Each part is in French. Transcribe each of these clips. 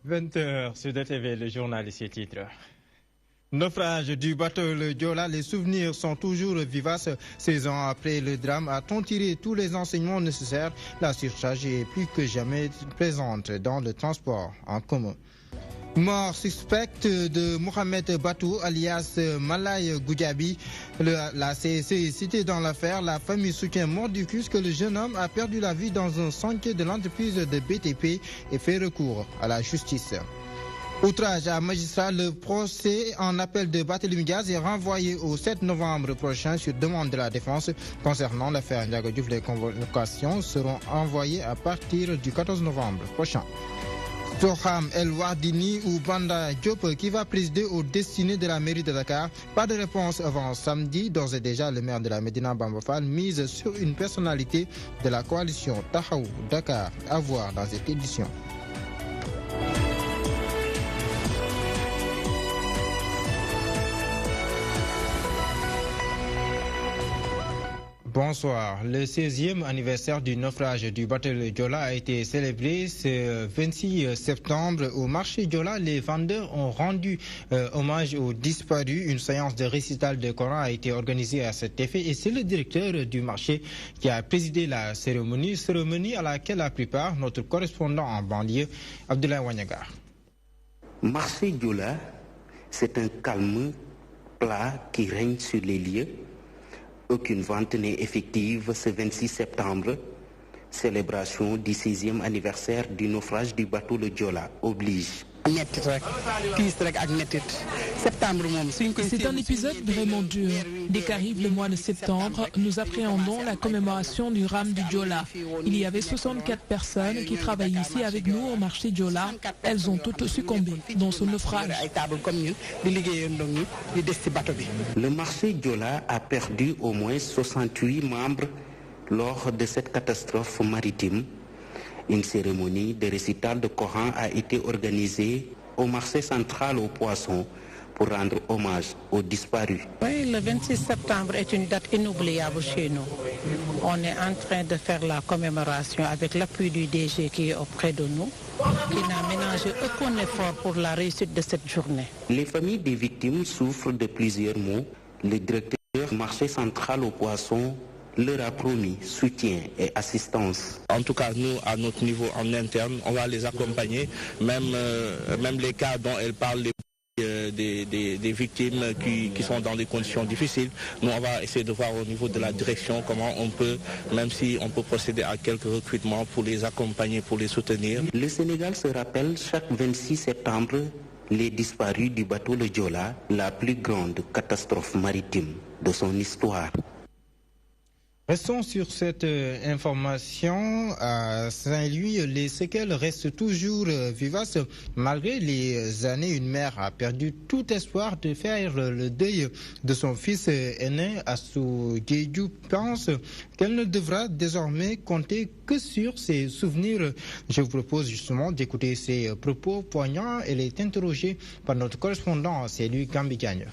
20h sur DTV, le journal ici titre. Naufrage du bateau le Joola, les souvenirs sont toujours vivaces. 16 ans après le drame, a-t-on tiré tous les enseignements nécessaires? La surcharge est plus que jamais présente dans le transport en commun. Mort suspecte de Mohamed Batou, alias Malay Goudiaby. La CSC est citée dans l'affaire. La famille soutient mordicus que le jeune homme a perdu la vie dans un chantier de l'entreprise de BTP et fait recours à la justice. Outrage à magistrat, le procès en appel de Barthélémy Dias est renvoyé au 7 novembre prochain sur demande de la défense. Concernant l'affaire Ndiaga Diouf, les convocations seront envoyées à partir du 14 novembre prochain. Soham El Wardini ou Banda Diop qui va présider aux destinées de la mairie de Dakar. Pas de réponse avant samedi. D'ores et déjà, le maire de la Médina Bamba Fall mise sur une personnalité de la coalition Tahaou Dakar à voir dans cette édition. Bonsoir. Le 16e anniversaire du naufrage du bateau Joola a été célébré ce 26 septembre. Au marché Joola, les vendeurs ont rendu hommage aux disparus. Une séance de récital de Coran a été organisée à cet effet et c'est le directeur du marché qui a présidé la cérémonie à laquelle la plupart, notre correspondant en banlieue, Abdoulaye Wanyagar. Marché Joola, c'est un calme plat qui règne sur les lieux. Aucune vente n'est effective ce 26 septembre. Célébration du 16e anniversaire du naufrage du bateau le Joola oblige. C'est un épisode vraiment dur. Dès qu'arrive le mois de septembre, nous appréhendons la commémoration du drame du Joola. Il y avait 64 personnes qui travaillent ici avec nous au marché Joola. Elles ont toutes succombé dans ce naufrage. Le marché Joola a perdu au moins 68 membres lors de cette catastrophe maritime. Une cérémonie de récital de Coran a été organisée au marché central aux poissons pour rendre hommage aux disparus. Oui, le 26 septembre est une date inoubliable chez nous. On est en train de faire la commémoration avec l'appui du DG qui est auprès de nous, qui n'a ménagé aucun effort pour la réussite de cette journée. Les familles des victimes souffrent de plusieurs maux. Le directeur du marché central aux poissons leur a promis soutien et assistance. En tout cas, nous, à notre niveau en interne, on va les accompagner, même les cas dont elle parle, des victimes qui sont dans des conditions difficiles. Nous, on va essayer de voir au niveau de la direction comment on peut, même si on peut procéder à quelques recrutements pour les accompagner, pour les soutenir. Le Sénégal se rappelle chaque 26 septembre les disparus du bateau le Joola, la plus grande catastrophe maritime de son histoire. Restons sur cette information. À Saint-Louis, les séquelles restent toujours vivaces. Malgré les années, une mère a perdu tout espoir de faire le deuil de son fils aîné. Assou Diédhiou pense qu'elle ne devra désormais compter que sur ses souvenirs. Je vous propose justement d'écouter ses propos poignants. Elle est interrogée par notre correspondant, c'est lui Gambigagne.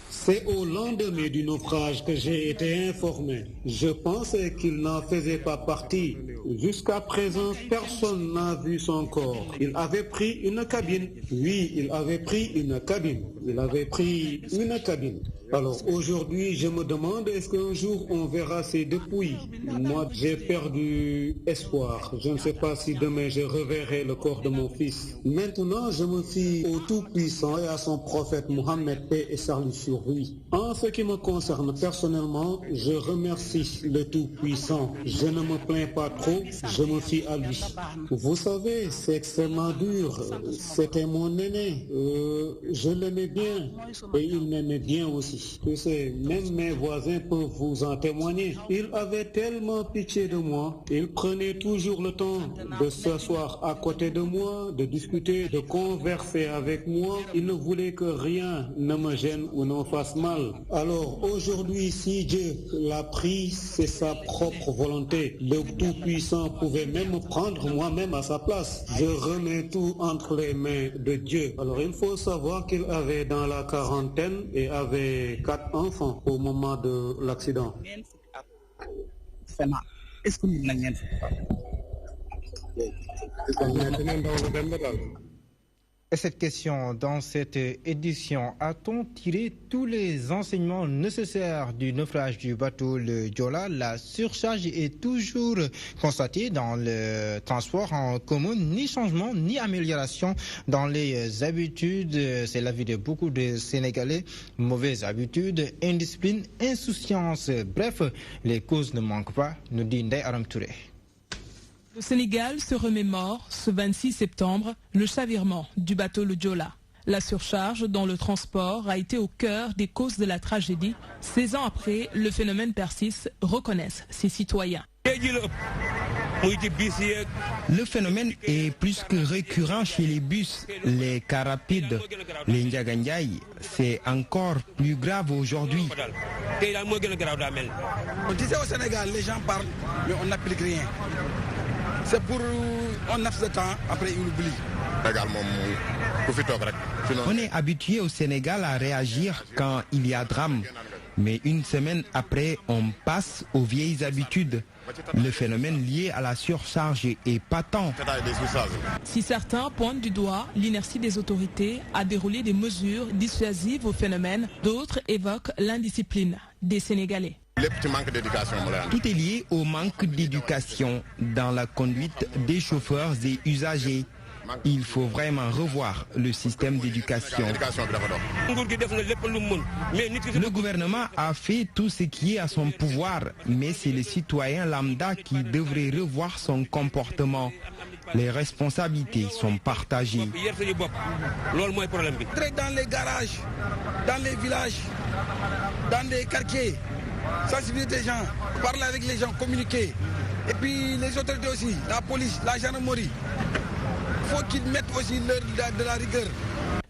C'est au lendemain du naufrage que j'ai été informé. Je pensais qu'il n'en faisait pas partie. Jusqu'à présent, personne n'a vu son corps. Il avait pris une cabine. Oui, il avait pris une cabine. Il avait pris une cabine. Alors aujourd'hui, je me demande est-ce qu'un jour on verra ses dépouilles. Moi, j'ai perdu espoir. Je ne sais pas si demain je reverrai le corps de mon fils. Maintenant, je me fie au Tout-Puissant et à son prophète Mohammed, paix et salut sur lui. En ce qui me concerne personnellement, je remercie le Tout-Puissant. Je ne me plains pas trop, je me fie à lui. Vous savez, c'est extrêmement dur. C'était mon aîné. Je l'aimais bien et il m'aimait bien aussi. Tu sais, même mes voisins peuvent vous en témoigner. Il avait tellement pitié de moi. Il prenait toujours le temps de s'asseoir à côté de moi, de discuter, de converser avec moi. Il ne voulait que rien ne me gêne ou ne me fasse mal. Alors aujourd'hui, si Dieu l'a pris, c'est sa propre volonté. Le Tout-Puissant pouvait même prendre moi-même à sa place. Je remets tout entre les mains de Dieu. Alors il faut savoir qu'il avait dans la quarantaine et avait 4 enfants au moment de l'accident. Et cette question, dans cette édition, a-t-on tiré tous les enseignements nécessaires du naufrage du bateau le Joola? La surcharge est toujours constatée dans le transport en commun, ni changement ni amélioration dans les habitudes. C'est l'avis de beaucoup de Sénégalais. Mauvaises habitudes, indiscipline, insouciance. Bref, les causes ne manquent pas, nous dit Ndeye Aram Touré. Le Sénégal se remémore ce 26 septembre le chavirement du bateau le Joola. La surcharge dans le transport a été au cœur des causes de la tragédie. 16 ans après, le phénomène persiste, reconnaissent ses citoyens. Le phénomène est plus que récurrent chez les bus, les cars rapides, les Ndiagandiaï. C'est encore plus grave aujourd'hui. On disait au Sénégal, les gens parlent, mais on n'applique rien. C'est pour un laps de temps, après ils oublient. On est habitué au Sénégal à réagir quand il y a drame. Mais une semaine après, on passe aux vieilles habitudes. Le phénomène lié à la surcharge est patent. Si certains pointent du doigt l'inertie des autorités à dérouler des mesures dissuasives au phénomène, d'autres évoquent l'indiscipline des Sénégalais. Tout est lié au manque d'éducation dans la conduite des chauffeurs et usagers. Il faut vraiment revoir le système d'éducation. Le gouvernement a fait tout ce qui est à son pouvoir, mais c'est le citoyen lambda qui devrait revoir son comportement. Les responsabilités sont partagées. Dans les garages, dans les villages, dans les quartiers, sensibiliser les gens, parler avec les gens, communiquer. Et puis les autorités aussi, la police, la gendarmerie. Il faut qu'ils mettent aussi de la rigueur.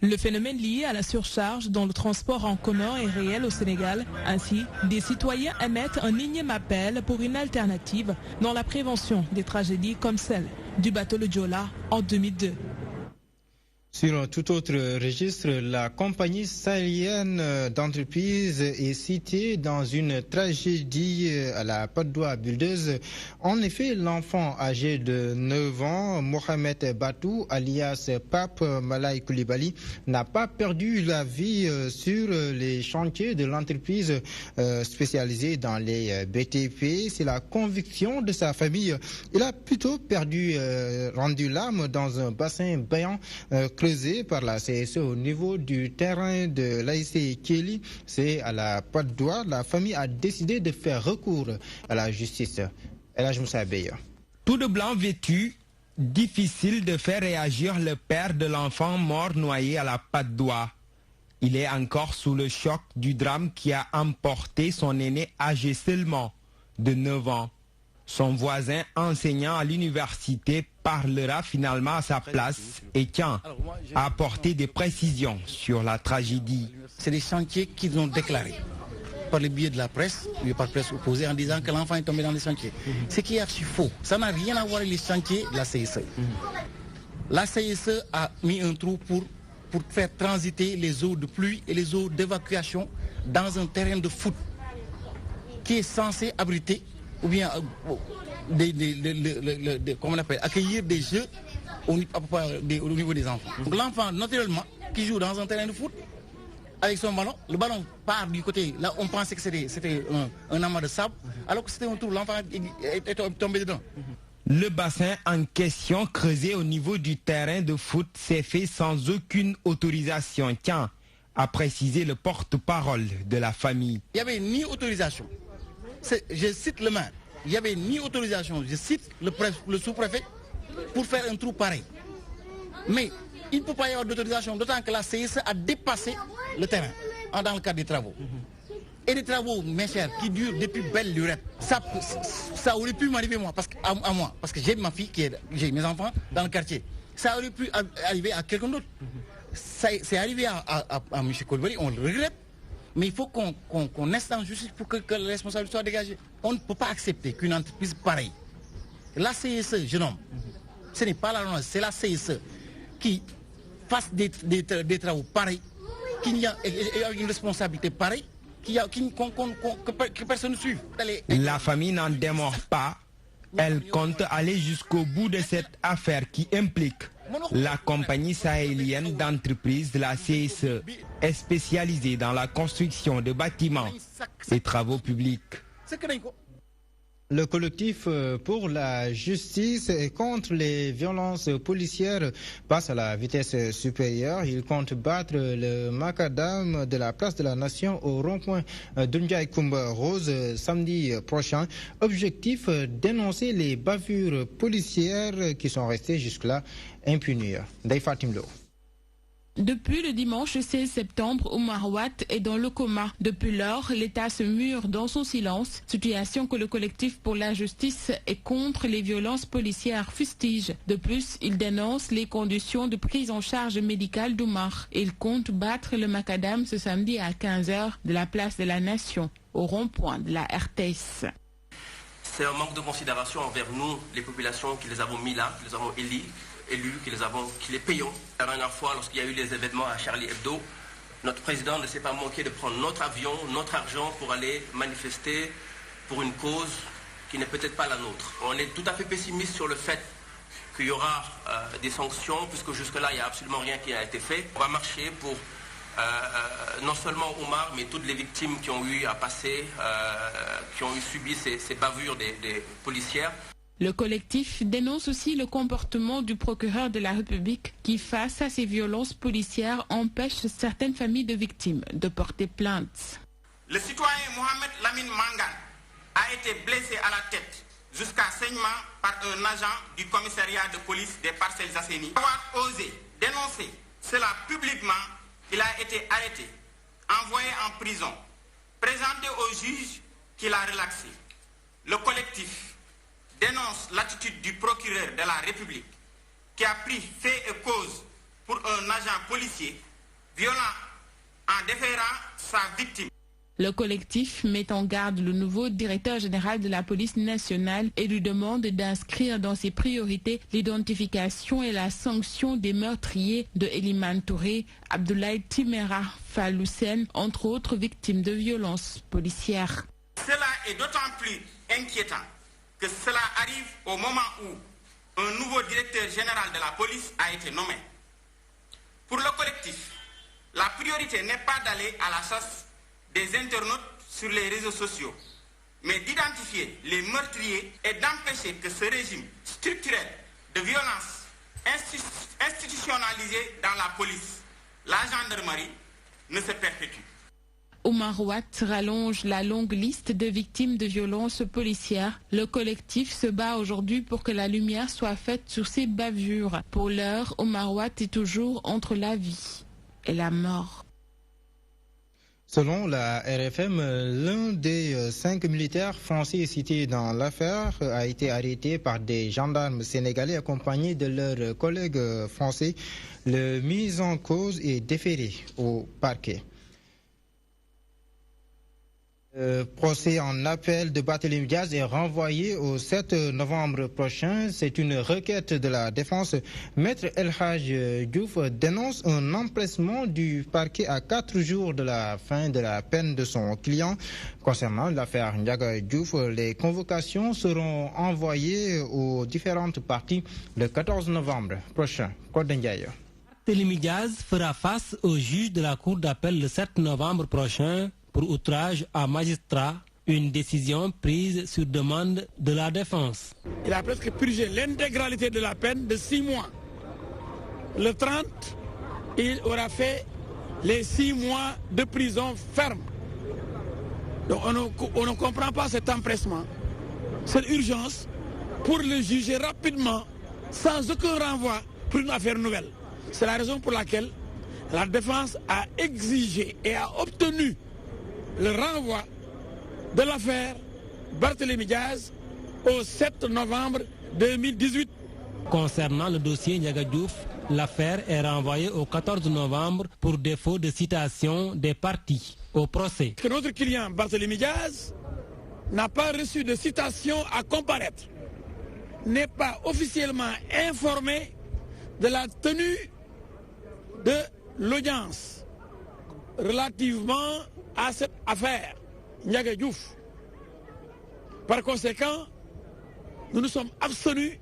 Le phénomène lié à la surcharge dans le transport en commun est réel au Sénégal. Ainsi, des citoyens émettent un énième appel pour une alternative dans la prévention des tragédies comme celle du bateau le Joola en 2002. Sur un tout autre registre, la compagnie sahélienne d'entreprise est citée dans une tragédie à la Patte d'Oie Buldeuse. En effet, l'enfant âgé de 9 ans, Mohamed Batou, alias Pape Malay Koulibaly, n'a pas perdu la vie sur les chantiers de l'entreprise spécialisée dans les BTP. C'est la conviction de sa famille. Il a plutôt rendu l'âme dans un bassin baignant creusé par la CSE au niveau du terrain de l'AIC Kelly. C'est à la Patte d'Oie. La famille a décidé de faire recours à la justice. Tout de blanc vêtu, difficile de faire réagir le père de l'enfant mort noyé à la Patte d'Oie. Il est encore sous le choc du drame qui a emporté son aîné âgé seulement de 9 ans. Son voisin enseignant à l'université parlera finalement à sa place et tient à apporter des précisions sur la tragédie. C'est des chantiers qu'ils ont déclarés par le biais de la presse, par la presse opposée, en disant que l'enfant est tombé dans les chantiers. Ce qui est archi faux. Ça n'a rien à voir avec les chantiers de la CSE. La CSE a mis un trou pour faire transiter les eaux de pluie et les eaux d'évacuation dans un terrain de foot qui est censé abriter ou bien comment on appelle, accueillir des jeux au niveau des enfants. Donc l'enfant, naturellement, qui joue dans un terrain de foot, avec son ballon, le ballon part du côté, là on pensait que c'était un amas de sable, alors que c'était un trou, l'enfant est tombé dedans. Le bassin en question, creusé au niveau du terrain de foot, s'est fait sans aucune autorisation, tiens, a précisé le porte-parole de la famille. Il n'y avait ni autorisation. Je cite le maire, il n'y avait ni autorisation, je cite le sous-préfet pour faire un trou pareil. Mais il ne peut pas y avoir d'autorisation, d'autant que la CSE a dépassé le terrain dans le cadre des travaux. Et des travaux, mes chers, qui durent depuis belle lurette. Ça aurait pu m'arriver moi, parce que j'ai ma fille, j'ai mes enfants dans le quartier. Ça aurait pu arriver à quelqu'un d'autre. C'est arrivé à M. Koulibaly, on le regrette. Mais il faut qu'on reste en justice pour que la responsabilité soit dégagée. On ne peut pas accepter qu'une entreprise pareille, la CSE, jeune homme, ce n'est pas la loi, c'est la CSE qui fasse des travaux pareils, qu'il y a une responsabilité pareille, que personne ne suive. La famille n'en démord pas. Elle compte aller jusqu'au bout de cette affaire qui implique la compagnie sahélienne d'entreprise de la CSE est spécialisée dans la construction de bâtiments et travaux publics. Le collectif pour la justice et contre les violences policières passe à la vitesse supérieure. Il compte battre le macadam de la place de la Nation au rond-point Doundiaï Koumba Rose samedi prochain. Objectif, dénoncer les bavures policières qui sont restées jusque-là impunies. Daifatim Lo. Depuis le dimanche 16 septembre, Omar Watt est dans le coma. Depuis lors, l'État se mure dans son silence, situation que le collectif pour la justice et contre les violences policières fustige. De plus, il dénonce les conditions de prise en charge médicale d'Omar. Il compte battre le macadam ce samedi à 15h de la place de la Nation, au rond-point de la RTS. C'est un manque de considération envers nous, les populations qui les avons mis là, qui les avons élus, qui les payons. La dernière fois, lorsqu'il y a eu les événements à Charlie Hebdo, notre président ne s'est pas manqué de prendre notre avion, notre argent pour aller manifester pour une cause qui n'est peut-être pas la nôtre. On est tout à fait pessimiste sur le fait qu'il y aura des sanctions, puisque jusque-là, il n'y a absolument rien qui a été fait. On va marcher pour non seulement Omar, mais toutes les victimes qui ont eu à passer, qui ont subi ces bavures des policières. Le collectif dénonce aussi le comportement du procureur de la République qui, face à ces violences policières, empêche certaines familles de victimes de porter plainte. Le citoyen Mohamed Lamine Mangan a été blessé à la tête jusqu'à saignement par un agent du commissariat de police des Parcelles Assainies. Avoir osé dénoncer cela publiquement, il a été arrêté, envoyé en prison, présenté au juge qui l'a relaxé. Le collectif dénonce l'attitude du procureur de la République qui a pris fait et cause pour un agent policier violent en déférant sa victime. Le collectif met en garde le nouveau directeur général de la police nationale et lui demande d'inscrire dans ses priorités l'identification et la sanction des meurtriers de Eliman Touré, Abdoulaye Timera Faloussen, entre autres victimes de violences policières. Cela est d'autant plus inquiétant que cela arrive au moment où un nouveau directeur général de la police a été nommé. Pour le collectif, la priorité n'est pas d'aller à la chasse des internautes sur les réseaux sociaux, mais d'identifier les meurtriers et d'empêcher que ce régime structurel de violence institutionnalisé dans la police, la gendarmerie, ne se perpétue. Omar Watt rallonge la longue liste de victimes de violences policières. Le collectif se bat aujourd'hui pour que la lumière soit faite sur ces bavures. Pour l'heure, Omar Watt est toujours entre la vie et la mort. Selon la RFM, l'un des 5 militaires français cités dans l'affaire a été arrêté par des gendarmes sénégalais accompagnés de leurs collègues français. Le mis en cause est déféré au parquet. Le procès en appel de Barthélémy Diaz est renvoyé au 7 novembre prochain. C'est une requête de la défense. Maître El Hadj Diouf dénonce un empressement du parquet à 4 jours de la fin de la peine de son client. Concernant l'affaire Ndiaga Diouf, les convocations seront envoyées aux différentes parties le 14 novembre prochain. Barthélémy Diaz fera face au juge de la Cour d'appel le 7 novembre prochain pour outrage à magistrat, une décision prise sur demande de la défense. Il a presque purgé l'intégralité de la peine de 6 mois. Le 30, il aura fait les 6 mois de prison ferme. Donc on ne comprend pas cet empressement, cette urgence pour le juger rapidement, sans aucun renvoi pour une affaire nouvelle. C'est la raison pour laquelle la défense a exigé et a obtenu le renvoi de l'affaire Barthélémy Diaz au 7 novembre 2018. Concernant le dossier Ndiaga Diouf, l'affaire est renvoyée au 14 novembre pour défaut de citation des parties au procès. Que notre client Barthélémy Diaz n'a pas reçu de citation à comparaître, n'est pas officiellement informé de la tenue de l'audience relativement à cette affaire Ndiaga Diouf. Par conséquent, nous nous sommes abstenus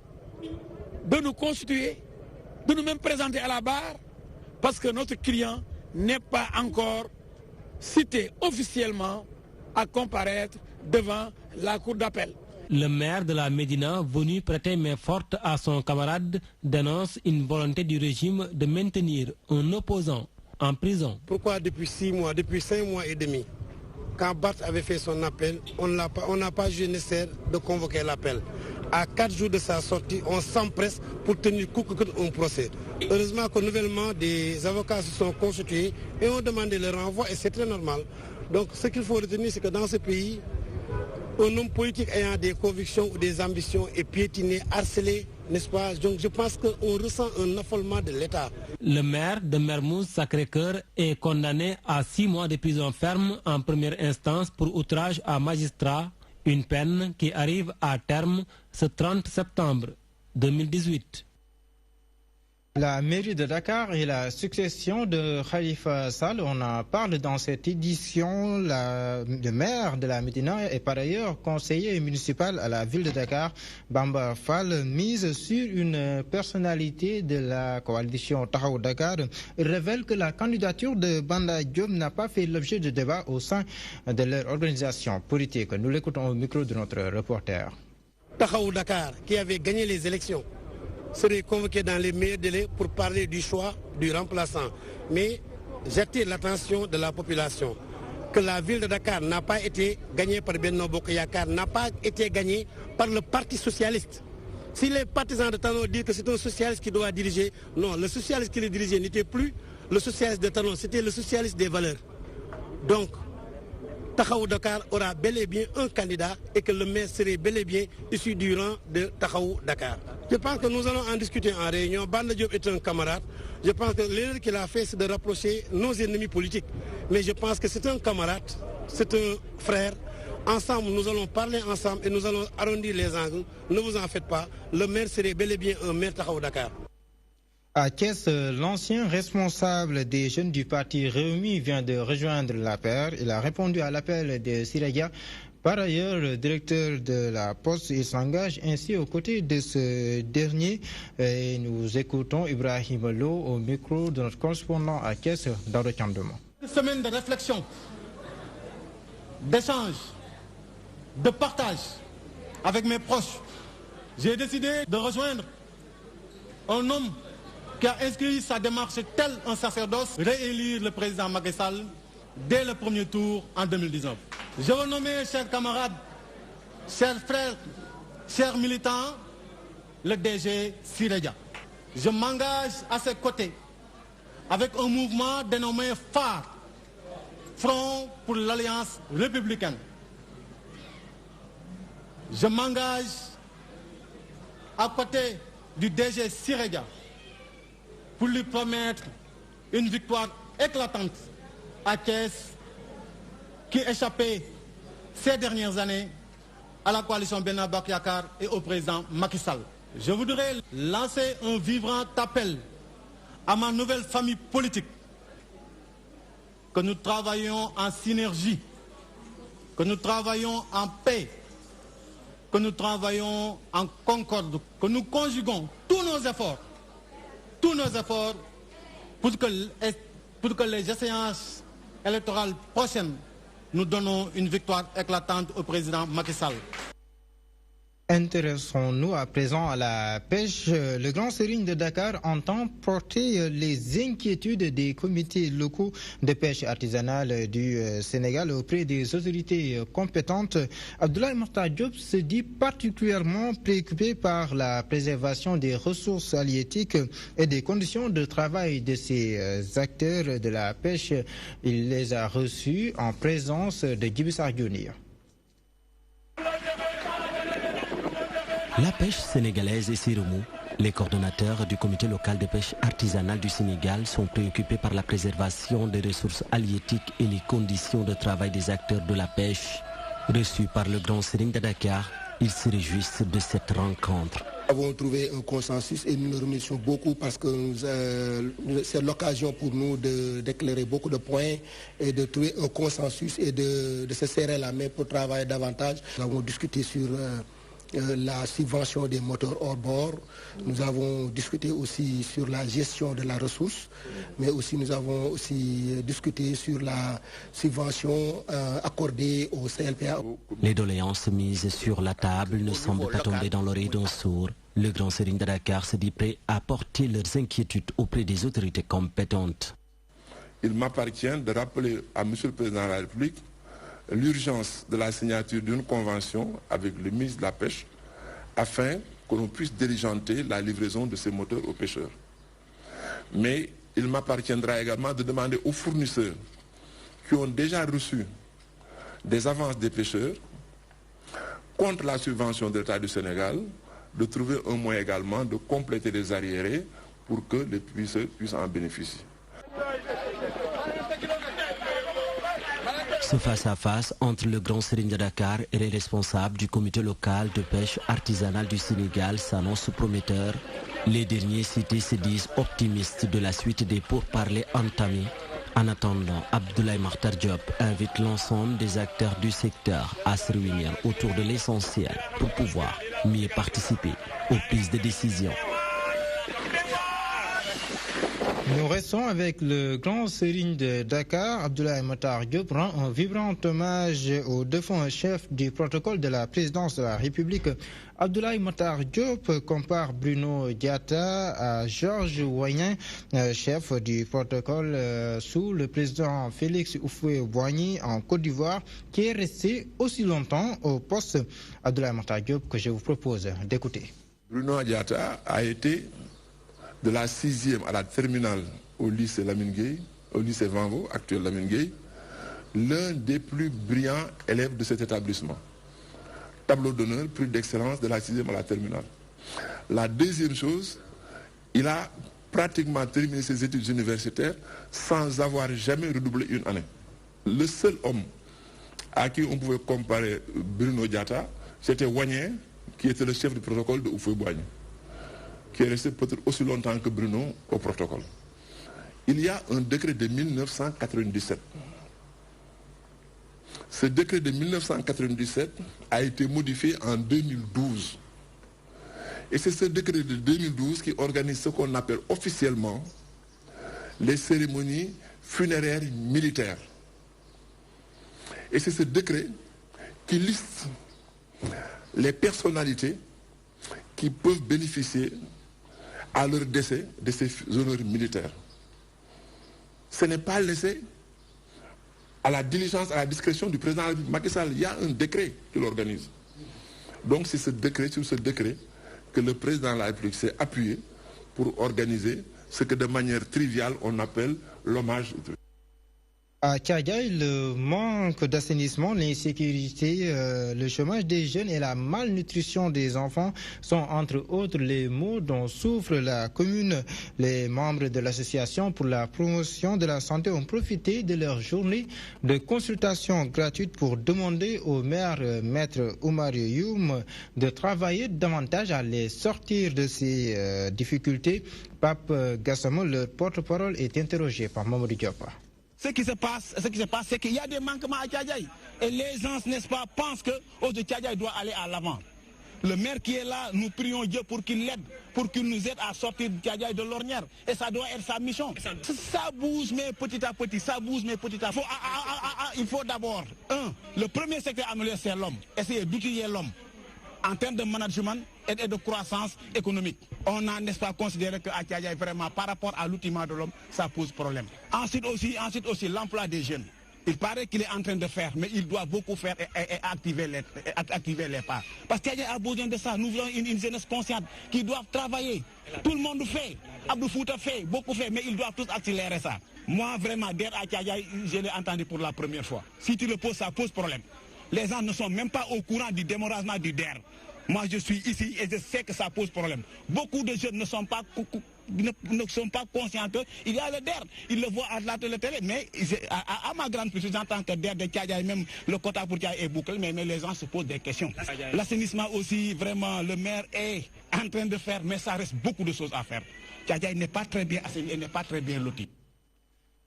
de nous constituer, de nous même présenter à la barre, parce que notre client n'est pas encore cité officiellement à comparaître devant la cour d'appel. Le maire de la Médina, venu prêter main forte à son camarade, dénonce une volonté du régime de maintenir un opposant en prison. Pourquoi depuis 6 mois, depuis 5 mois et demi, quand Barth avait fait son appel, on n'a pas jugé nécessaire de convoquer l'appel. À 4 jours de sa sortie, on s'empresse pour tenir un procès. Heureusement que nouvellement, des avocats se sont constitués et ont demandé le renvoi et c'est très normal. Donc ce qu'il faut retenir, c'est que dans ce pays, un homme politique ayant des convictions ou des ambitions est piétiné, harcelé, n'est-ce pas? Donc je pense qu'on ressent un affolement de l'État. Le maire de Mermoz Sacré-Cœur est condamné à 6 mois de prison ferme en première instance pour outrage à magistrat, une peine qui arrive à terme ce 30 septembre 2018. La mairie de Dakar et la succession de Khalifa Sall, on en parle dans cette édition. Le maire de la Médina est par ailleurs conseiller municipal à la ville de Dakar. Bamba Fall mise sur une personnalité de la coalition Tahaou Dakar. Il révèle que la candidature de Banda Diop n'a pas fait l'objet de débat au sein de leur organisation politique. Nous l'écoutons au micro de notre reporter. Tahaou Dakar, qui avait gagné les élections, serait convoqué dans les meilleurs délais pour parler du choix du remplaçant. Mais j'attire l'attention de la population que la ville de Dakar n'a pas été gagnée par Benno Bokk Yakaar, n'a pas été gagnée par le Parti socialiste. Si les partisans de Tano disent que c'est un socialiste qui doit diriger, non, le socialiste qui le dirigeait n'était plus le socialiste de Tano, c'était le socialiste des valeurs. Donc, Tahaou Dakar aura bel et bien un candidat et que le maire serait bel et bien issu du rang de Tahaou Dakar. Je pense que nous allons en discuter en réunion. Banda Diop est un camarade. Je pense que l'erreur qu'il a fait, c'est de rapprocher nos ennemis politiques. Mais je pense que c'est un camarade, c'est un frère. Ensemble, nous allons parler ensemble et nous allons arrondir les angles. Ne vous en faites pas. Le maire serait bel et bien un maire Tahaou Dakar. À Thiès, l'ancien responsable des jeunes du parti Réumi vient de rejoindre l'APR. Il a répondu à l'appel de Siraga. Par ailleurs, le directeur de la Poste, il s'engage ainsi aux côtés de ce dernier. Et nous écoutons Ibrahim Lo au micro de notre correspondant à Thiès dans le Tchandement. Une semaine de réflexion, d'échange, de partage avec mes proches. J'ai décidé de rejoindre un homme qui a inscrit sa démarche tel un sacerdoce, réélire le président Macky Sall dès le premier tour en 2019. Je veux nommer, chers camarades, chers frères, chers militants, le DG Sireja. Je m'engage à ses côtés avec un mouvement dénommé phare, Front pour l'Alliance républicaine. Je m'engage à côté du DG Sireja pour lui promettre une victoire éclatante à Thiès qui échappait ces dernières années à la coalition Benno Bokk Yakaar et au président Macky Sall. Je voudrais lancer un vibrant appel à ma nouvelle famille politique, que nous travaillons en synergie, que nous travaillons en paix, que nous travaillons en concorde, que nous conjuguons tous nos efforts pour que les échéances électorales prochaines nous donnons une victoire éclatante au président Macky Sall. Intéressons-nous à présent à la pêche. Le Grand Serigne de Dakar entend porter les inquiétudes des comités locaux de pêche artisanale du Sénégal auprès des autorités compétentes. Abdoulaye Makhtar Diop se dit particulièrement préoccupé par la préservation des ressources halieutiques et des conditions de travail de ces acteurs de la pêche. Il les a reçus en présence de Djibi Sarr-Diony. La pêche sénégalaise et Siromou, les coordonnateurs du comité local de pêche artisanale du Sénégal sont préoccupés par la préservation des ressources halieutiques et les conditions de travail des acteurs de la pêche. Reçus par le Grand Serigne de Dakar, ils se réjouissent de cette rencontre. Nous avons trouvé un consensus et nous nous remercions beaucoup parce que c'est l'occasion pour nous d'éclairer beaucoup de points et de trouver un consensus et de se serrer la main pour travailler davantage. Nous avons discuté sur la subvention des moteurs hors bord. Nous avons discuté aussi sur la gestion de la ressource, mais aussi nous avons aussi discuté sur la subvention accordée au CLPA. Les doléances mises sur la table ne semblent pas tomber dans l'oreille d'un sourd. Le Grand Serigne de Dakar se dit prêt à porter leurs inquiétudes auprès des autorités compétentes. Il m'appartient de rappeler à M. le Président de la République l'urgence de la signature d'une convention avec le ministre de la Pêche afin que l'on puisse diligenter la livraison de ces moteurs aux pêcheurs. Mais il m'appartiendra également de demander aux fournisseurs qui ont déjà reçu des avances des pêcheurs contre la subvention de l'État du Sénégal de trouver un moyen également de compléter les arriérés pour que les pêcheurs puissent en bénéficier. Ce face-à-face entre le Grand Serigne de Dakar et les responsables du comité local de pêche artisanale du Sénégal s'annonce prometteur. Les derniers cités se disent optimistes de la suite des pourparlers entamés. En attendant, Abdoulaye Makhtar Diop invite l'ensemble des acteurs du secteur à se réunir autour de l'essentiel pour pouvoir mieux participer aux prises de décision. Nous restons avec le Grand Serigne de Dakar. Abdoulaye Makhtar Diop rend un vibrant hommage au défunt chef du protocole de la présidence de la République. Abdoulaye Makhtar Diop compare Bruno Diatta à Georges Weah, chef du protocole sous le président Félix Houphouët-Boigny en Côte d'Ivoire, qui est resté aussi longtemps au poste. Abdoulaye Makhtar Diop que je vous propose d'écouter. Bruno Diatta a été de la 6e à la terminale au lycée Lamine Gueye, au lycée Vanvo, actuel Lamine Gueye, l'un des plus brillants élèves de cet établissement. Tableau d'honneur, prix d'excellence de la 6e à la terminale. La deuxième chose, il a pratiquement terminé ses études universitaires sans avoir jamais redoublé une année. Le seul homme à qui on pouvait comparer Bruno Diatta, c'était Weah, qui était le chef du protocole de Houphouët-Boigny, qui est resté peut-être aussi longtemps que Bruno au protocole. Il y a un décret de 1997. Ce décret de 1997 a été modifié en 2012. Et c'est ce décret de 2012 qui organise ce qu'on appelle officiellement les cérémonies funéraires militaires. Et c'est ce décret qui liste les personnalités qui peuvent bénéficier à leur décès de ces honneurs militaires. Ce n'est pas laissé à la diligence, à la discrétion du président Macky Sall. Il y a un décret qui l'organise. Donc c'est sur ce décret que le président de la République s'est appuyé pour organiser ce que de manière triviale on appelle l'hommage. À Tchadjaï, le manque d'assainissement, l'insécurité, le chômage des jeunes et la malnutrition des enfants sont entre autres les maux dont souffre la commune. Les membres de l'association pour la promotion de la santé ont profité de leur journée de consultation gratuite pour demander au maire Maître Oumar Youm de travailler davantage à les sortir de ces difficultés. Pape Gassamo, le porte-parole, est interrogé par Mamadou Diop. Ce qui se passe, c'est qu'il y a des manquements à Tchadjaï. Et les gens, n'est-ce pas, pensent que Tchadjaï doit aller à l'avant. Le maire qui est là, nous prions Dieu pour qu'il l'aide, pour qu'il nous aide à sortir de Tchadjaï de l'ornière. Et ça doit être sa mission. Ça bouge, mais petit à petit, il faut d'abord, le premier secteur à améliorer, c'est l'homme. Essayer d'utiliser l'homme en termes de management et de croissance économique. On a, n'est-ce pas, considéré qu'à Tchadjaï, vraiment, par rapport à l'outil de l'homme, ça pose problème. Ensuite aussi l'emploi des jeunes. Il paraît qu'il est en train de faire, mais il doit beaucoup faire et activer les pas. Parce que Tchadjaï a besoin de ça. Nous voulons une jeunesse consciente qui doit travailler. Tout le monde fait. Abdou Fouta fait, beaucoup fait, mais ils doivent tous accélérer ça. Moi, vraiment, DER à Tchadjaï, je l'ai entendu pour la première fois. Si tu le poses, ça pose problème. Les gens ne sont même pas au courant du démembrement du DER. Moi, je suis ici et je sais que ça pose problème. Beaucoup de jeunes ne sont pas conscients qu'il y a le DER. Ils le voient à la télé, mais à ma grande surprise, j'entends que DER de Tchadjaï, même le quota pour Tchadjaï est bouclé, mais les gens se posent des questions. L'assainissement aussi, vraiment, le maire est en train de faire, mais ça reste beaucoup de choses à faire. Tchadjaï n'est pas très bien assaini et n'est pas très bien loti.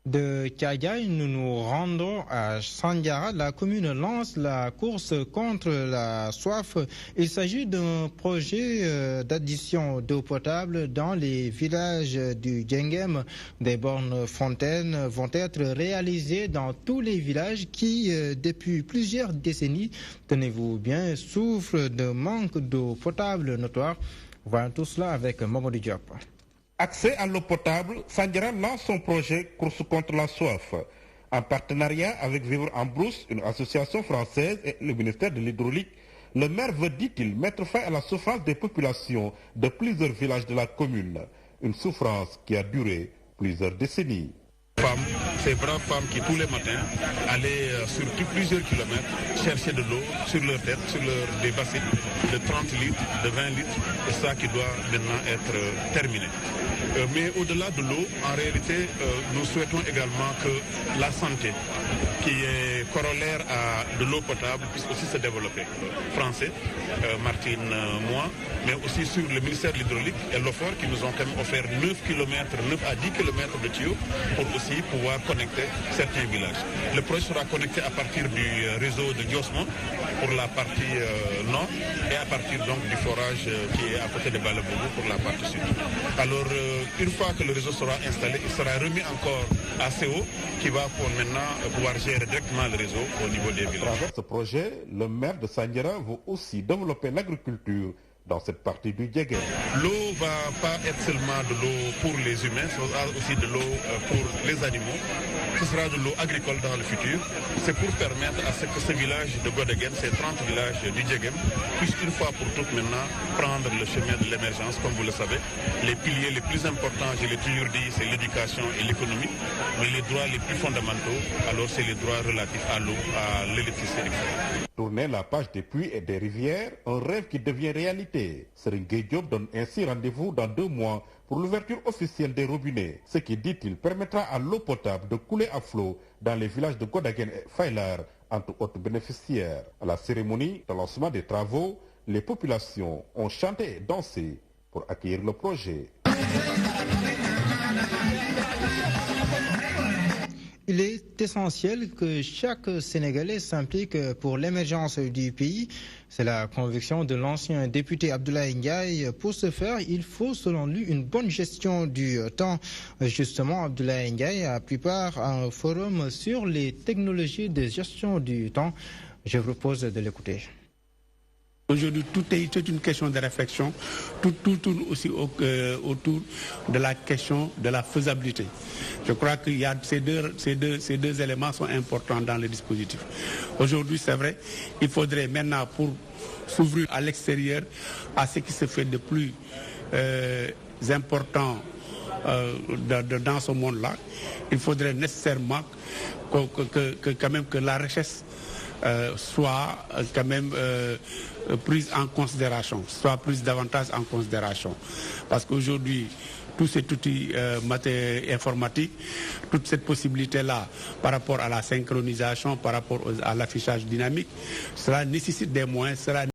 De Thiadiaye, nous nous rendons à Sandiara. La commune lance la course contre la soif. Il s'agit d'un projet d'addition d'eau potable dans les villages du Djengem. Des bornes fontaines vont être réalisées dans tous les villages qui, depuis plusieurs décennies, tenez-vous bien, souffrent de manque d'eau potable notoire. Voyons tout cela avec Mamadou Diop. Accès à l'eau potable, Sandiara lance son projet Course contre la soif. En partenariat avec Vivre en Brousse, une association française et le ministère de l'Hydraulique, le maire veut, dit-il, mettre fin à la souffrance des populations de plusieurs villages de la commune. Une souffrance qui a duré plusieurs décennies. Ces braves femmes qui tous les matins allaient sur plusieurs kilomètres chercher de l'eau sur leur tête, sur des bassines de 30 litres, de 20 litres, et ça qui doit maintenant être terminé. Mais au-delà de l'eau, en réalité, nous souhaitons également que la santé, qui est corollaire à de l'eau potable, puisse aussi se développer. Français, Martine, moi, mais aussi sur le ministère de l'Hydraulique et l'OFOR qui nous ont quand même offert 9 à 10 km de tuyaux pour aussi pouvoir connecter certains villages. Le projet sera connecté à partir du réseau de Diosmont pour la partie nord et à partir donc du forage qui est à côté de Balabougou pour la partie sud. Alors une fois que le réseau sera installé, il sera remis encore à CO qui va pour maintenant pouvoir gérer directement le réseau au niveau des villages. À travers ce projet, le maire de Sandiara veut aussi développer l'agriculture dans cette partie du Djegem. L'eau ne va pas être seulement de l'eau pour les humains, ce sera aussi de l'eau pour les animaux. Ce sera de l'eau agricole dans le futur. C'est pour permettre à ce que ce village de Godegen, ces 30 villages du Djegem, puissent une fois pour toutes maintenant prendre le chemin de l'émergence, comme vous le savez. Les piliers les plus importants, je l'ai toujours dit, c'est l'éducation et l'économie. Mais les droits les plus fondamentaux, alors c'est les droits relatifs à l'eau, à l'électricité, etc. Tourner la page des puits et des rivières, un rêve qui devient réalité. Serigne Diop donne ainsi rendez-vous dans 2 mois pour l'ouverture officielle des robinets, ce qui, dit-il, permettra à l'eau potable de couler à flot dans les villages de Godegen et Faylar, entre autres bénéficiaires. À la cérémonie de lancement des travaux, les populations ont chanté et dansé pour accueillir le projet. Il est essentiel que chaque Sénégalais s'implique pour l'émergence du pays. C'est la conviction de l'ancien député Abdoulaye Ndiaye. Pour ce faire, il faut, selon lui, une bonne gestion du temps. Justement, Abdoulaye Ndiaye a pris part à un forum sur les technologies de gestion du temps. Je vous propose de l'écouter. Aujourd'hui, tout est une question de réflexion, tout tourne aussi autour de la question de la faisabilité. Je crois que ces deux éléments sont importants dans le dispositif. Aujourd'hui, c'est vrai, il faudrait maintenant, pour s'ouvrir à l'extérieur, à ce qui se fait de plus important dans ce monde-là, il faudrait nécessairement que la richesse soit quand même prise en considération, soit prise davantage en considération. Parce qu'aujourd'hui, tout cet outil informatique, toute cette possibilité-là par rapport à la synchronisation, par rapport à l'affichage dynamique, cela nécessite des moyens,